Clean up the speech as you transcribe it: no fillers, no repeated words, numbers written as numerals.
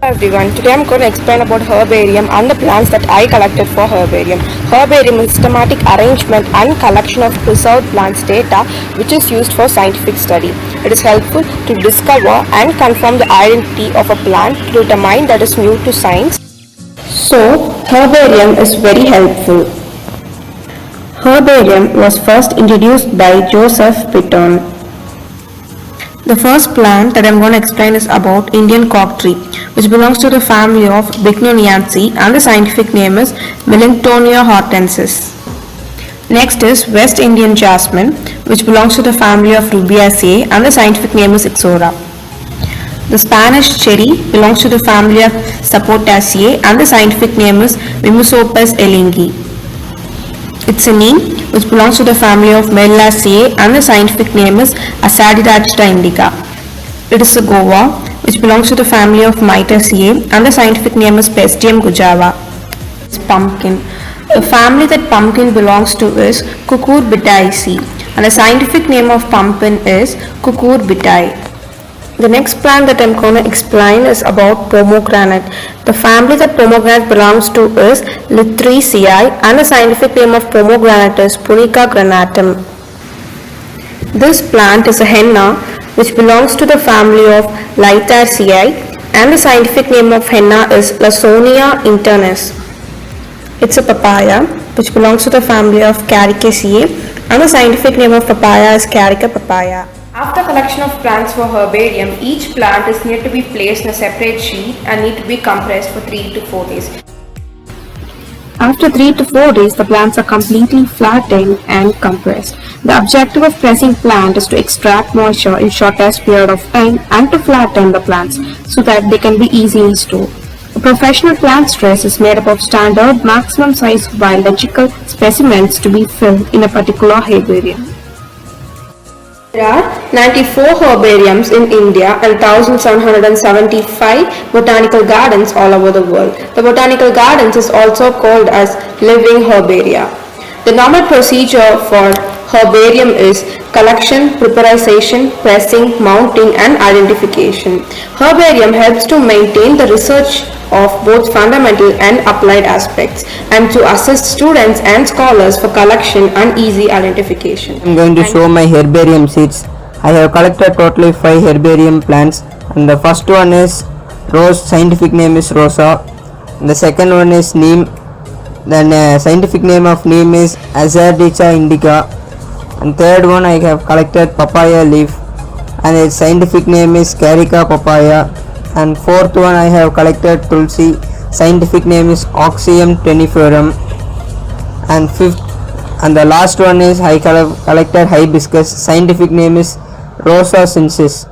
Everyone, today I'm going to explain about herbarium and the plants that I collected for herbarium. Herbarium is systematic arrangement and collection of preserved plants data which is used for scientific study. It is helpful to discover and confirm the identity of a plant to determine that is new to science. So, herbarium is very helpful. Herbarium was first introduced by Joseph Pitton. The first plant that I am going to explain is about Indian cork tree, which belongs to the family of Bignoniaceae and the scientific name is Millingtonia hortensis. Next is West Indian jasmine, which belongs to the family of Rubiaceae and the scientific name is Ixora. The Spanish cherry belongs to the family of Sapotaceae and the scientific name is Mimosopus elingi. It's a neem which belongs to the family of Melaceae and the scientific name is Asadidachta indica. It is a guava which belongs to the family of Myrtaceae and the scientific name is Pestium gujava. It's pumpkin. The family that pumpkin belongs to is Cucurbitaceae and the scientific name of pumpkin is Cucurbitae. The next plant that I'm going to explain is about pomegranate. The family that pomegranate belongs to is Lythraceae and the scientific name of pomegranate is Punica granatum. This plant is a henna which belongs to the family of Lithaceae and the scientific name of henna is Lawsonia internis. It's a papaya which belongs to the family of Caricaceae and the scientific name of papaya is Carica papaya. After collection of plants for herbarium, each plant is need to be placed in a separate sheet and need to be compressed for 3 to 4 days. After 3 to 4 days, the plants are completely flattened and compressed. The objective of pressing plant is to extract moisture in shortest period of time and to flatten the plants so that they can be easily stored. A professional plant stress is made up of standard maximum size biological specimens to be filled in a particular herbarium. There are 94 herbariums in India and 1,775 botanical gardens all over the world. The botanical gardens is also called as living herbaria. The normal procedure for herbarium is collection, preparation, pressing, mounting and identification. Herbarium helps to maintain the research of both fundamental and applied aspects and to assist students and scholars for collection and easy identification. I am going to show my herbarium seeds. I have collected totally 5 herbarium plants, and the first one is rose, scientific name is Rosa. And the second one is neem, then scientific name of neem is Asadicta indica. And third one I have collected papaya leaf and its scientific name is Carica papaya. And fourth one I have collected tulsi, scientific name is Oxyum teniferum. And fifth and the last one is I collected hibiscus, scientific name is Rosa sinensis.